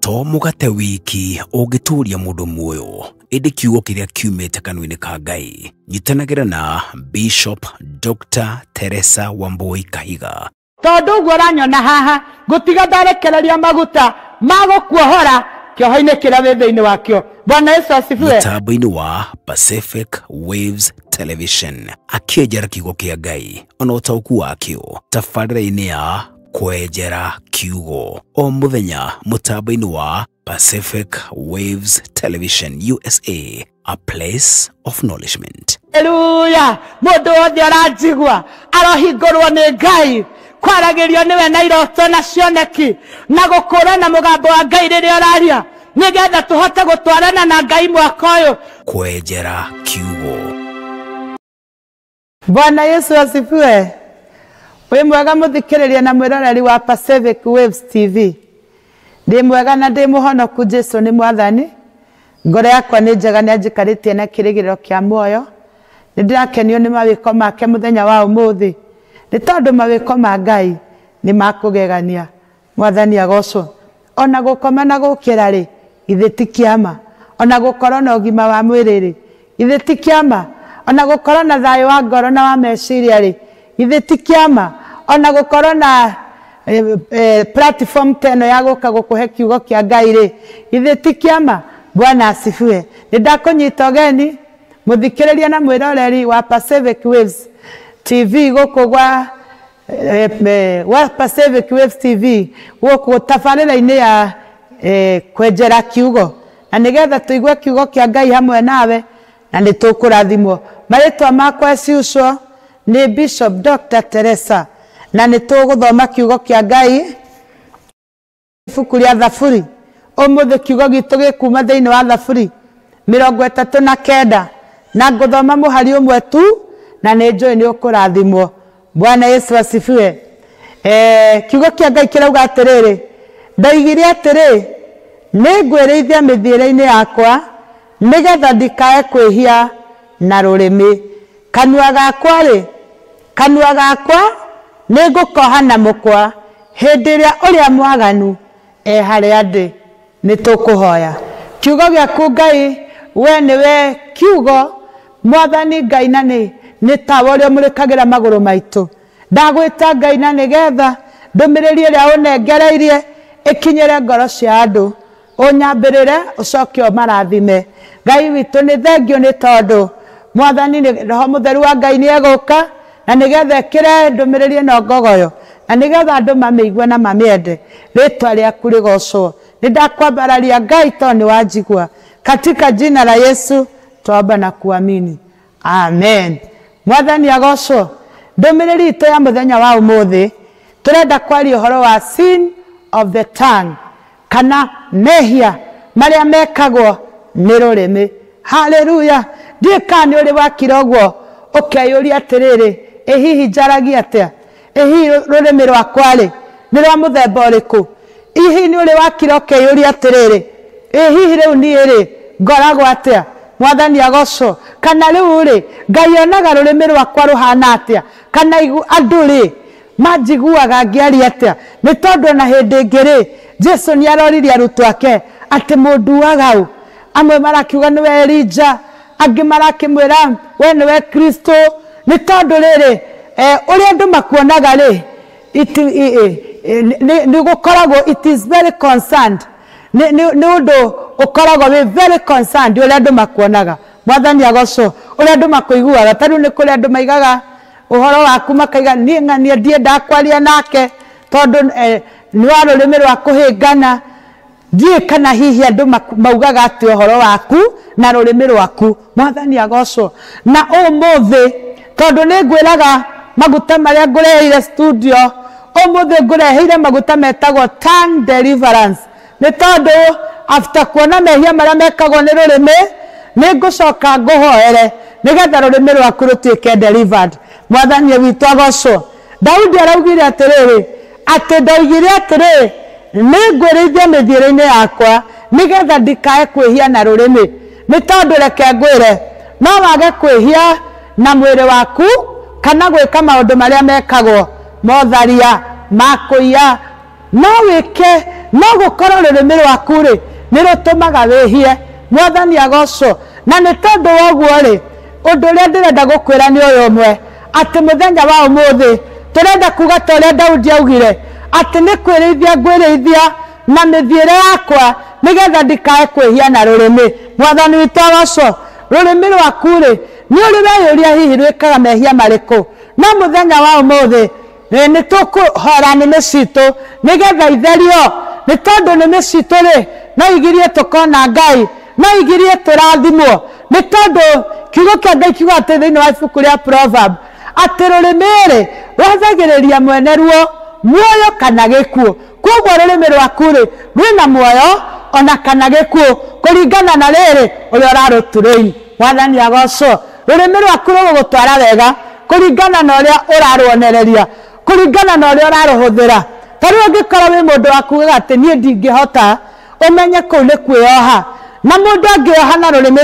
to mugate wiki ogituria mundu muoyo indi kiugo kiria kiumite kanuni ka Ngai nyitanagira na Bishop Dr. Teresa Wambui Kahiga tondu guranyona haha gutiga ndarekereria maguta magukuohora kiohoine kiria wi thiini wakio. Bwana Yesu asifiwe. Mitabaini wa Pacific Waves Television akiejera kiugo kia Ngai ona utauku wakio tafarira-ini ya kwenjera kiugo o muthenya mutabaini wa Pacific Waves Television USA, a place of nourishment. Hallelujah. Mundu wothe aranjigua arohingurwo ni Ngai kwaragirio niwe na iroto na cioneki na gukurana mugambo wa Ngai riria araria nigetha tuhote gutwarana na Ngai mwaka uyu kwenjera kiugo. Bwana Yesu asifiwe. Wi mwega muthikiriria na mwiroreri wa Pacific Waves TV. Ndi mwega na ndi muhonoku Jesu ni mwathani. Ngoro yakwa ni njega ni anjikaritie na kirigiriro kia muoyo. Ndirakenio ni mawiko make muthenya wa umuthi. Ni tondu mawiko ma Ngai ni makugegania. Mwathani agocwo. Ona gukoma na gukira ri ithe ti kiama. Ona gukorwo na ugima wa mwiri ri ithe ti kiama. Ona gukorwo na thayo wa ngoro na wa meciria ri ithe ti kiama. Ona gukorwo na platform teno ya guka gukuhe kiugo kia Ngai ri ithe ti kiama. Bwana asifiwe. Nindakunyita geni muthikiriria na mwiroreri wa Pacific Waves TV gukugwa wa Pacific Waves TV guku tafarira-ini ya kwenjera kiugo na nigetha tuigue kiugo kia Ngai hamwe nawe na nitukurathimwo. Maritwa makwa ciucwo ni Bishop Dr. Teresa na nituguthoma kiugo kia Ngai ibuku ria Thaburi. Umuthi kiugo gitu gikuma thiini wa Thaburi 39 na nguthoma muhari umwe tu na ninjui ni ukurathimwo. Bwana Yesu asifiwe. Kiugo kia Ngai kirauga atiriri ndaigire atiri ningwirithia mithiire-ini yakwa nigetha ndikae kwihia na rurimi. Kanua gakwa ningukoha na mukwa hindi iria uria mwaganu haria ndi. Nitukuhoya kiugo giaku Ngai we niwe kiugo mwathani Ngai na ni tawa uria murikagira maguru maitu. Ndagwita Ngai na nigetha ndumiriri iria unengereirie ikinyire ngoro cia andu unyambirire ucoke marathime. Ngai witu ni thengio ni tondu mwathani ni Roho Mutheru wa Ngai ni eguka na nigetha ikire ndumiriri no ngogoyo na nigetha andu mameigue na mamiende. Ritwa riaku rigocwo. Nindakwambararia Ngai toni wanjigua katika jina la Yesu tuomba na kuamini, amen. Mwathani agocwo. Ndumiriri itu ya muthenya wa umuthi turenda kwaria uhoro wa sin of the tongue kana mehia maria mekagwo ni rurimi. Hallelujah. Ndikani uri wakira guo ukeyuria atiriri hihi njaragia atia hihi rurimi rwakwa ri ni rwa muthemba uriku. Hihi ni uri wakira ukeyuria atiriri hihi riu ni ri ngoragwo atia. Mwathani agocwo. Kana riu ri Ngai onaga rurimi rwakwa ruhana atia kana andu ri manjiguaga ngiaria atia. Ni tondu na hindi ingiri Jesu ni aroririe arutwo ake ati mundu wagau amwe marakiuga niwe Elija angi marakimwira we niwe Kristo. Ni tondu riri uria andu makuonaga ri ni gukoragwo it is very concerned ni undu ukoragwo we very concerned uria andu makuonaga. Mwathani agocwo. Uria andu makuiguaga tariu ni kuri andu maigaga uhoro waku makaiga ni ng'ania ndienda kwaria nake tondu ni wa rurimi rwa kuhingana. Ndie kana hihi andu maugaga ati uhoro waku na rurimi rwaku. Mwathani agocwo. Na umuthi tondu ni ngwiraga maguta maria ngureheire studio umuthi ngureheire maguta metagwo tongue deliverance. Ni tondu after kuona mehia maria mekagwo ni rurimi ni ngucoka nguhoere nigetha rurimi rwaku rutuike delivered. Mwathani witu agocwo. Daudi araugire atiriri ati ndaugire atiri ningwirithia mithiire-ini yakwa nigetha ndikae kwihia na rurimi. Ni tondu reke ngwire no wage kwihia na mwiri waku kana gwika maundu maria mekagwo motharia makuia no wike no gũkorwo rũrĩmĩ rwaku rĩ nĩ rũtũmaga wĩhie. Mwathani agocwo. Na nĩ tondũ wa ũguo rĩ, ũndũ ũrĩa ndĩrenda gũkwĩra nĩ ũyũ ũmwe, atĩ mũthenya wa ũmũthĩ tũrenda kuga ta ũrĩa Daudi augire atĩ nĩ kwĩrĩithia ngwĩrĩithia na mĩthiĩre yakwa nĩgetha ndikae kwĩhia na rũrĩmĩ. Mwathani witũ agocwo. Rũrĩmĩ rwaku rĩ nĩ ũrĩ weyũria hihi rwĩkaga mehia marĩkũ, no mũthenya wa ũmũthĩ nĩ tũkũhora nĩmĩ citũ nĩgetha itherio, nĩ tondũ nĩmĩ citũ rĩ no igirie tũkona Ngai, no igirie tũrathimwo, nĩ tondũ kiugo kĩa Ngai kiuga atĩ thĩinĩ wa ibuku rĩa Proverb atĩ rũrĩmĩ rĩ rwathagĩrĩria mwene ruo muoyo kana gĩkuũ. Koguo rũrĩmĩ rwaku rĩ rwĩna muoyo ona kana gĩkuũ kũringana na rĩrĩ ũrĩa ũrarũturĩi. Mwathani agocwo. Rũrĩmĩ rwaku rũgũgũtwara wega kũringana na ũrĩa ũrarwonereria, kũringana na ũrĩa ũrarũhũthĩra. Tarĩu ũngĩkorwo wĩ mũndũ wa kuugaga atĩ niĩ ndingĩhota, ũmenye kũu nĩ kwĩoha, na mũndũ angĩoha na rũrĩmĩ